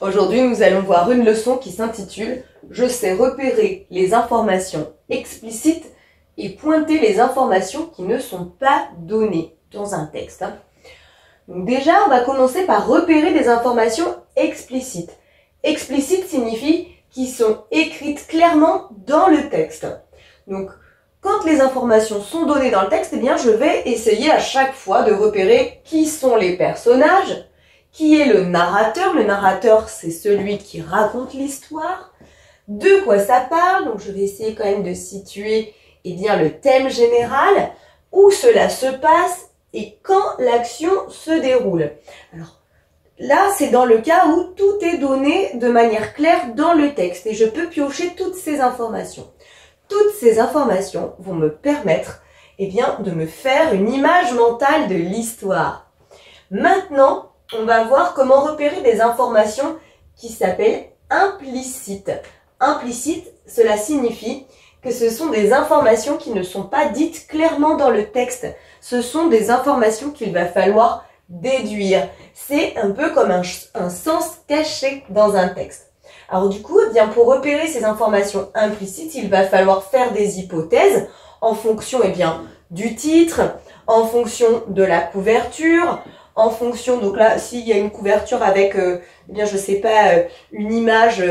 Aujourd'hui, nous allons voir une leçon qui s'intitule « Je sais repérer les informations explicites et pointer les informations qui ne sont pas données dans un texte. » Donc déjà, on va commencer par repérer des informations explicites. Explicite signifie qui sont écrites clairement dans le texte. Donc, quand les informations sont données dans le texte, eh bien, je vais essayer à chaque fois de repérer qui sont les personnages, qui est le narrateur. Le narrateur, c'est celui qui raconte l'histoire. De quoi ça parle? Donc, je vais essayer quand même de situer, eh bien, le thème général, où cela se passe et quand l'action se déroule. Alors, là, c'est dans le cas où tout est donné de manière claire dans le texte et je peux piocher toutes ces informations. Toutes ces informations vont me permettre, eh bien, de me faire une image mentale de l'histoire. Maintenant, on va voir comment repérer des informations qui s'appellent implicites. Implicite, cela signifie que ce sont des informations qui ne sont pas dites clairement dans le texte. Ce sont des informations qu'il va falloir déduire. C'est un peu comme un sens caché dans un texte. Alors du coup, eh bien, pour repérer ces informations implicites, il va falloir faire des hypothèses en fonction, eh bien, du titre, en fonction de la couverture, en fonction, donc là, s'il y a une couverture avec, eh bien, je sais pas, une image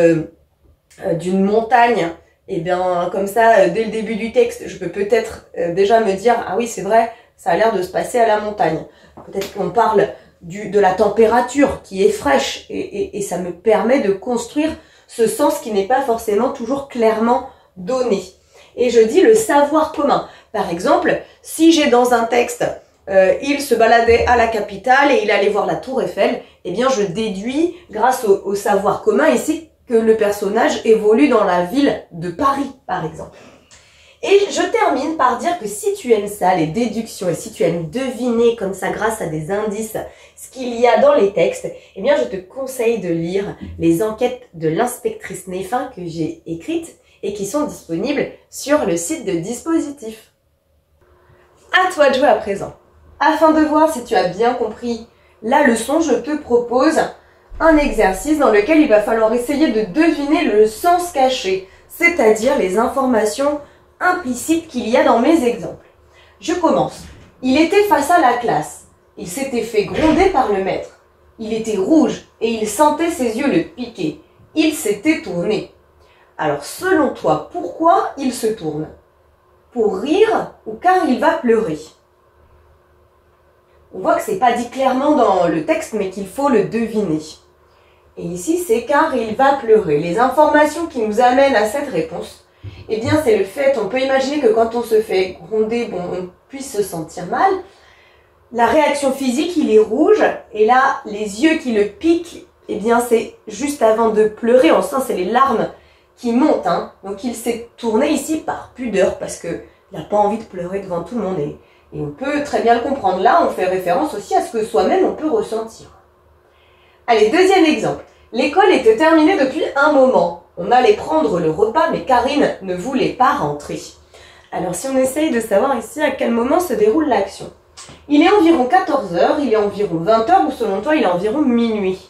d'une montagne, et bien, comme ça, dès le début du texte, je peux peut-être déjà me dire, ah oui, c'est vrai, ça a l'air de se passer à la montagne. Peut-être qu'on parle de la température qui est fraîche et ça me permet de construire ce sens qui n'est pas forcément toujours clairement donné. Et je dis le savoir commun. Par exemple, si j'ai dans un texte, il se baladait à la capitale et il allait voir la tour Eiffel, eh bien je déduis grâce au savoir commun ici que le personnage évolue dans la ville de Paris, par exemple. Et je termine par dire que si tu aimes ça, les déductions, et si tu aimes deviner comme ça grâce à des indices ce qu'il y a dans les textes, eh bien je te conseille de lire les enquêtes de l'inspectrice Néfin que j'ai écrites et qui sont disponibles sur le site de Dispositif. À toi de jouer à présent. Afin de voir si tu as bien compris la leçon, je te propose un exercice dans lequel il va falloir essayer de deviner le sens caché, c'est-à-dire les informations implicites qu'il y a dans mes exemples. Je commence. Il était face à la classe. Il s'était fait gronder par le maître. Il était rouge et il sentait ses yeux le piquer. Il s'était tourné. Alors, selon toi, pourquoi il se tourne? Pour rire ou car il va pleurer? On voit que c'est pas dit clairement dans le texte, mais qu'il faut le deviner. Et ici, c'est car il va pleurer. Les informations qui nous amènent à cette réponse, eh bien, c'est le fait, on peut imaginer que quand on se fait gronder, bon, on puisse se sentir mal. La réaction physique, il est rouge, et là, les yeux qui le piquent, eh bien, c'est juste avant de pleurer, on sent, c'est les larmes qui montent, hein. Donc, il s'est tourné ici par pudeur, parce que il n'a pas envie de pleurer devant tout le monde, et on peut très bien le comprendre. Là, on fait référence aussi à ce que soi-même, on peut ressentir. Allez, deuxième exemple. L'école était terminée depuis un moment. On allait prendre le repas, mais Karine ne voulait pas rentrer. Alors, si on essaye de savoir ici à quel moment se déroule l'action. Il est environ 14 h, il est environ 20 h, ou selon toi, il est environ minuit.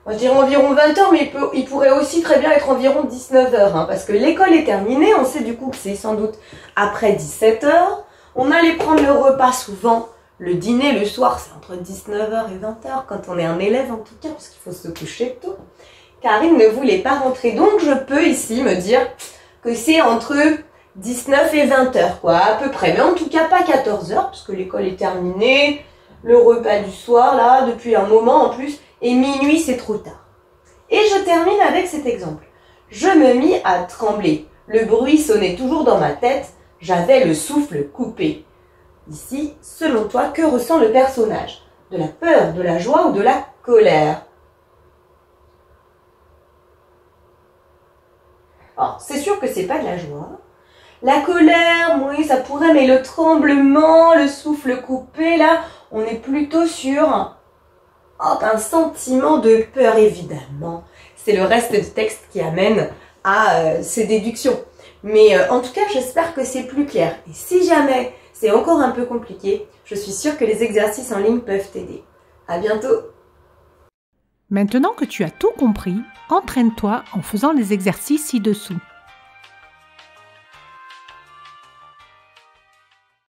Moi, je dirais environ 20 h, mais il pourrait aussi très bien être environ 19 h, hein, parce que l'école est terminée, on sait du coup que c'est sans doute après 17 h. On allait prendre le repas souvent. Le dîner, le soir, c'est entre 19 h et 20 h, quand on est un élève en tout cas, parce qu'il faut se coucher tôt. Karine ne voulait pas rentrer, donc je peux ici me dire que c'est entre 19 et 20 h, quoi, à peu près. Mais en tout cas, pas 14 h, parce que l'école est terminée, le repas du soir, là, depuis un moment en plus, et minuit, c'est trop tard. Et je termine avec cet exemple. Je me mis à trembler. Le bruit sonnait toujours dans ma tête, j'avais le souffle coupé. Ici, selon toi, que ressent le personnage? De la peur, de la joie ou de la colère? Alors, c'est sûr que c'est pas de la joie. La colère, oui, ça pourrait, mais le tremblement, le souffle coupé, là, on est plutôt sur un sentiment de peur, évidemment. C'est le reste du texte qui amène à ces déductions. Mais en tout cas, j'espère que c'est plus clair. Et si jamais c'est encore un peu compliqué, je suis sûre que les exercices en ligne peuvent t'aider. À bientôt! Maintenant que tu as tout compris, entraîne-toi en faisant les exercices ci-dessous.